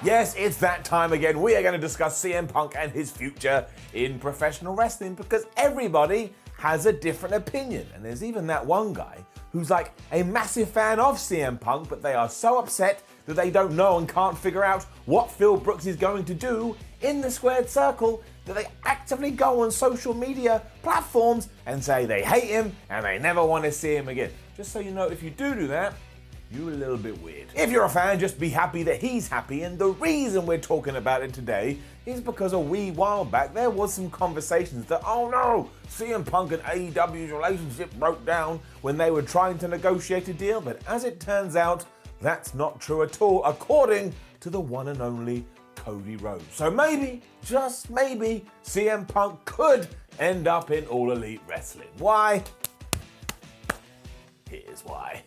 Yes, it's that time again. We are going to discuss CM Punk and his future in professional wrestling because everybody has a different opinion. And there's even that one guy who's like a massive fan of CM Punk, but they are so upset that they don't know and can't figure out what Phil Brooks is going to do in the squared circle that they actively go on social media platforms and say they hate him and they never want to see him again. Just so you know, if you do that, you're a little bit weird. If you're a fan, just be happy that he's happy, and the reason we're talking about it today is because a wee while back there was some conversations that, oh no, CM Punk and AEW's relationship broke down when they were trying to negotiate a deal, but as it turns out, that's not true at all, according to the one and only Cody Rhodes. So maybe, just maybe, CM Punk could end up in All Elite Wrestling. Why? Here's why.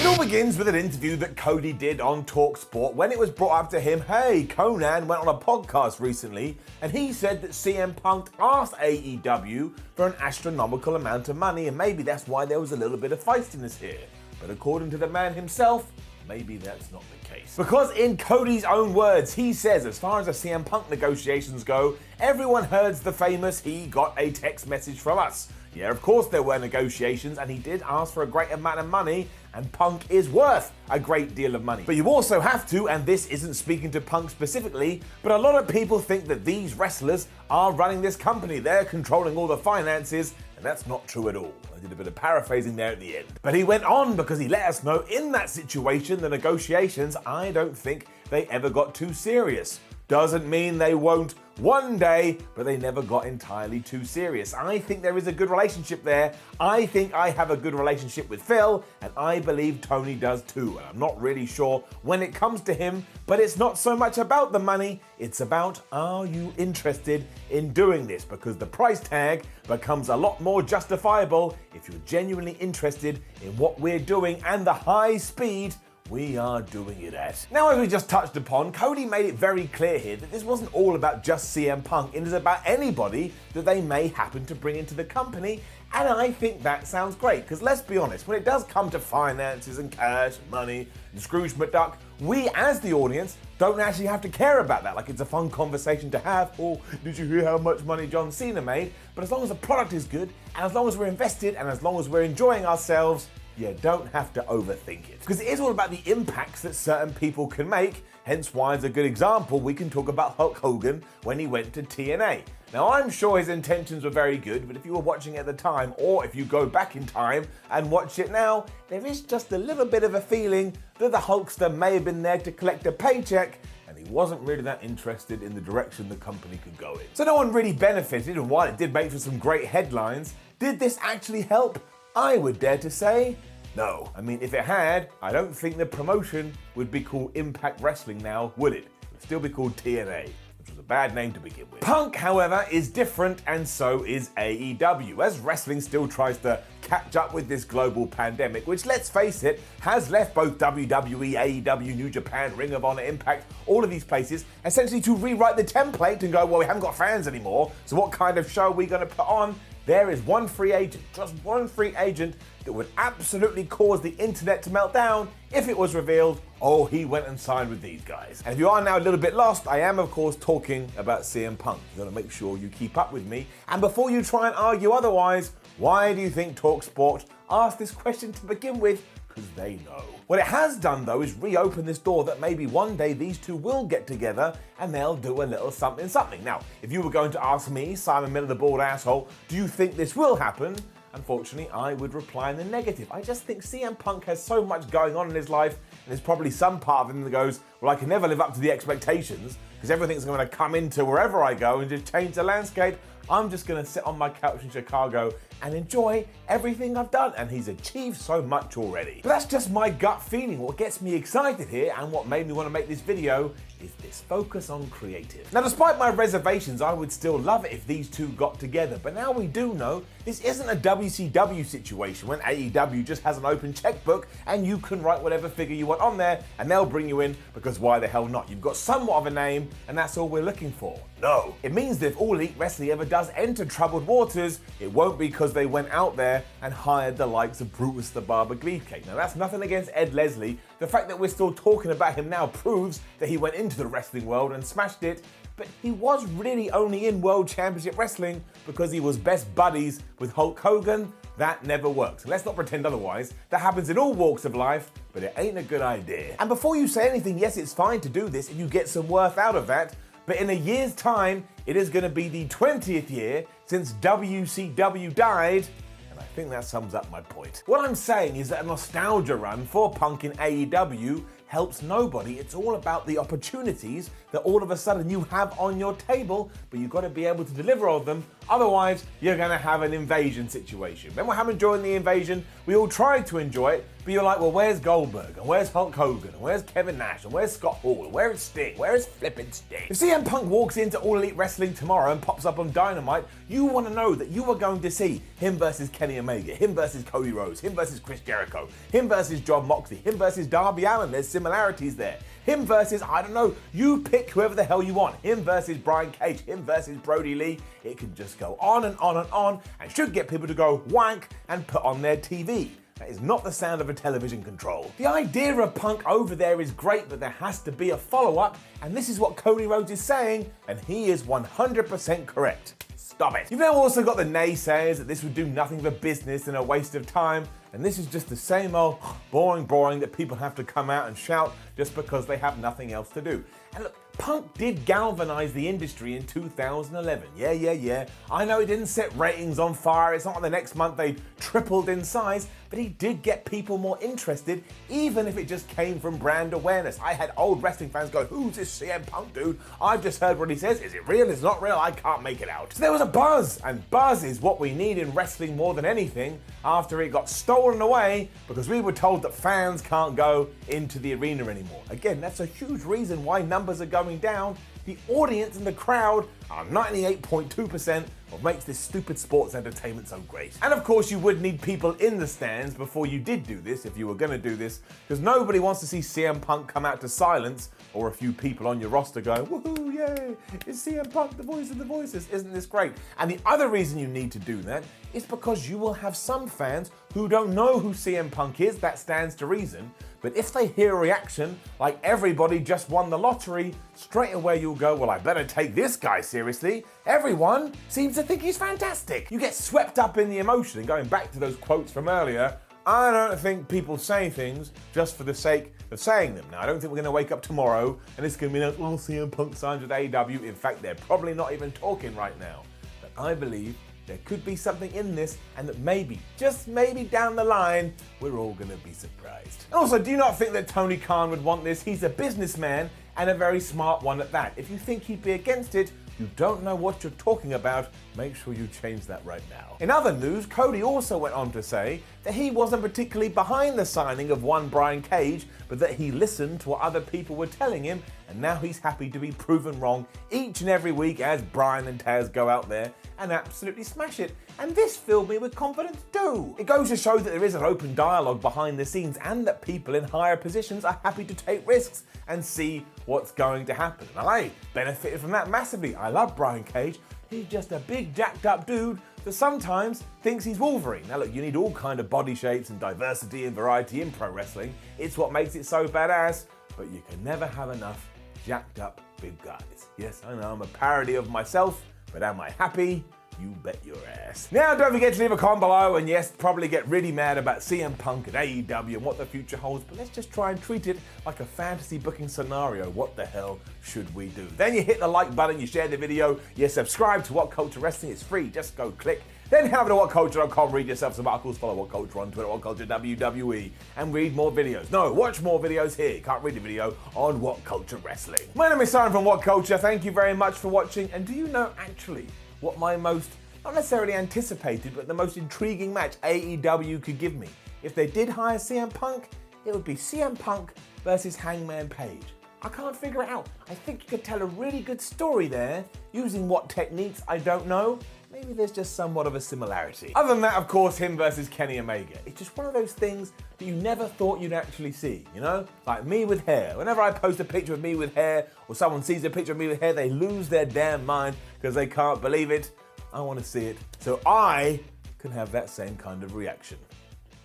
It all begins with an interview that Cody did on TalkSport when it was brought up to him, hey, Conan went on a podcast recently and he said that CM Punk asked AEW for an astronomical amount of money, and maybe that's why there was a little bit of feistiness here. But according to the man himself, maybe that's not the case. Because in Cody's own words, he says, as far as the CM Punk negotiations go, everyone heard the famous "he got a text message from us." Yeah, of course there were negotiations, and he did ask for a great amount of money, and Punk is worth a great deal of money. But you also have to, and this isn't speaking to Punk specifically, but a lot of people think that these wrestlers are running this company. They're controlling all the finances, and that's not true at all. I did a bit of paraphrasing there at the end. But he went on because he let us know in that situation, the negotiations, I don't think they ever got too serious. Doesn't mean they won't one day, but they never got entirely too serious. I think there is a good relationship there. I think I have a good relationship with Phil, and I believe Tony does too. And I'm not really sure when it comes to him, but it's not so much about the money, it's about, are you interested in doing this? Because the price tag becomes a lot more justifiable if you're genuinely interested in what we're doing and the high speed we are doing it at. Now, as we just touched upon, Cody made it very clear here that this wasn't all about just CM Punk, it is about anybody that they may happen to bring into the company, and I think that sounds great, because let's be honest, when it does come to finances and cash and money and Scrooge McDuck, we as the audience don't actually have to care about that. Like, it's a fun conversation to have, or did you hear how much money John Cena made? But as long as the product is good, and as long as we're invested, and as long as we're enjoying ourselves, you don't have to overthink it. Because it is all about the impacts that certain people can make, hence why, as a good example, we can talk about Hulk Hogan when he went to TNA. Now, I'm sure his intentions were very good, but if you were watching at the time, or if you go back in time and watch it now, there is just a little bit of a feeling that the Hulkster may have been there to collect a paycheck, and he wasn't really that interested in the direction the company could go in. So no one really benefited, and while it did make for some great headlines, did this actually help? I would dare to say, no. I mean, if it had, I don't think the promotion would be called Impact Wrestling now, would it? It would still be called TNA, which was a bad name to begin with. Punk, however, is different, and so is AEW, as wrestling still tries to catch up with this global pandemic, which, let's face it, has left both WWE, AEW, New Japan, Ring of Honor, Impact, all of these places, essentially to rewrite the template and go, well, we haven't got fans anymore, so what kind of show are we going to put on? There is one free agent, just one free agent, that would absolutely cause the internet to melt down if it was revealed, oh, he went and signed with these guys. And if you are now a little bit lost, I am, of course, talking about CM Punk. You've got to make sure you keep up with me. And before you try and argue otherwise, why do you think TalkSport asked this question to begin with? Because they know. What it has done, though, is reopen this door that maybe one day these two will get together and they'll do a little something. Now, if you were going to ask me, Simon Miller, the bald asshole, do you think this will happen? Unfortunately, I would reply in the negative. I just think CM Punk has so much going on in his life, and there's probably some part of him that goes, well, I can never live up to the expectations because everything's going to come into wherever I go and just change the landscape. I'm just going to sit on my couch in Chicago and enjoy everything I've done, and he's achieved so much already. But that's just my gut feeling. What gets me excited here and what made me want to make this video is this focus on creative. Now, despite my reservations, I would still love it if these two got together, but now we do know this isn't a WCW situation when AEW just has an open checkbook and you can write whatever figure you want on there and they'll bring you in, because why the hell not? You've got somewhat of a name and that's all we're looking for. No. It means that if All Elite Wrestling ever does enter troubled waters, it won't be because they went out there and hired the likes of Brutus the Barber Beefcake. Now that's nothing against Ed Leslie. The fact that we're still talking about him now proves that he went into the wrestling world and smashed it, but he was really only in World Championship Wrestling because he was best buddies with Hulk Hogan. That never works. Let's not pretend otherwise. That happens in all walks of life, but it ain't a good idea. And before you say anything, yes, it's fine to do this if you get some worth out of that, but in a year's time, it is going to be the 20th year since WCW died, and I think that sums up my point. What I'm saying is that a nostalgia run for Punk in AEW helps nobody. It's all about the opportunities that all of a sudden you have on your table, but you've got to be able to deliver on them. Otherwise, you're going to have an invasion situation. Remember what happened during the invasion? We all tried to enjoy it, but you're like, well, where's Goldberg? And where's Hulk Hogan? And where's Kevin Nash? And where's Scott Hall? And where's Sting? Where's flippin' Sting? If CM Punk walks into All Elite Wrestling tomorrow and pops up on Dynamite, you want to know that you are going to see him versus Kenny Omega, him versus Cody Rhodes, him versus Chris Jericho, him versus Jon Moxley, him versus Darby Allin. There's similarities there. Him versus, I don't know, you pick whoever the hell you want. Him versus Brian Cage, him versus Brody Lee. It can just go on and on and on, and should get people to go wank and put on their TV. That is not the sound of a television control. The idea of Punk over there is great, but there has to be a follow-up, and this is what Cody Rhodes is saying, and he is 100% correct. Stop it. You've now also got the naysayers that this would do nothing for business and a waste of time, and this is just the same old boring that people have to come out and shout just because they have nothing else to do. And look, Punk did galvanize the industry in 2011. Yeah. I know he didn't set ratings on fire. It's not like the next month they tripled in size, but he did get people more interested, even if it just came from brand awareness. I had old wrestling fans go, who's this CM Punk dude? I've just heard what he says. Is it real? Is it not real? I can't make it out. So there was a buzz, and buzz is what we need in wrestling more than anything after it got stolen away because we were told that fans can't go into the arena anymore. Again, that's a huge reason why numbers are going down. The audience and the crowd are 98.2% what makes this stupid sports entertainment so great. And of course you would need people in the stands before you did do this, if you were going to do this, because nobody wants to see CM Punk come out to silence or a few people on your roster go, woohoo, yay, it's CM Punk, the voice of the voices, isn't this great? And the other reason you need to do that is because you will have some fans who don't know who CM Punk is. That stands to reason. But if they hear a reaction like everybody just won the lottery, straight away you'll go, well, I better take this guy seriously. Everyone seems to think he's fantastic. You get swept up in the emotion. And going back to those quotes from earlier, I don't think people say things just for the sake of saying them. Now, I don't think we're going to wake up tomorrow and it's going to be like, well, CM Punk signs with AEW. In fact, they're probably not even talking right now. But I believe there could be something in this, and that maybe, just maybe down the line, we're all going to be surprised. And also, do you not think that Tony Khan would want this? He's a businessman and a very smart one at that. If you think he'd be against it, you don't know what you're talking about. Make sure you change that right now. In other news, Cody also went on to say that he wasn't particularly behind the signing of one Brian Cage, but that he listened to what other people were telling him, and now he's happy to be proven wrong each and every week as Brian and Taz go out there and absolutely smash it. And this filled me with confidence too. It goes to show that there is an open dialogue behind the scenes and that people in higher positions are happy to take risks and see what's going to happen. And I benefited from that massively. I love Brian Cage. He's just a big jacked up dude that sometimes thinks he's Wolverine. Now look, you need all kind of body shapes and diversity and variety in pro wrestling. It's what makes it so badass, but you can never have enough jacked up big guys. Yes, I know I'm a parody of myself, but am I happy? You bet your ass. Now, don't forget to leave a comment below, and yes, probably get really mad about CM Punk and AEW and what the future holds, but let's just try and treat it like a fantasy booking scenario. What the hell should we do? Then you hit the like button, you share the video, you subscribe to What Culture Wrestling. It's free, just go click. Then head over to whatculture.com, read yourself some articles, follow What Culture on Twitter, What Culture WWE, and read more videos. No, watch more videos here. You can't read the video on What Culture Wrestling. My name is Simon from What Culture. Thank you very much for watching. And do you know actually what my most, not necessarily anticipated, but the most intriguing match AEW could give me? If they did hire CM Punk, it would be CM Punk versus Hangman Page. I can't figure it out. I think you could tell a really good story there, using what techniques, I don't know, maybe there's just somewhat of a similarity. Other than that, of course, him versus Kenny Omega. It's just one of those things that you never thought you'd actually see, you know? Like me with hair. Whenever I post a picture of me with hair, or someone sees a picture of me with hair, they lose their damn mind because they can't believe it. I want to see it so I can have that same kind of reaction.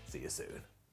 See you soon.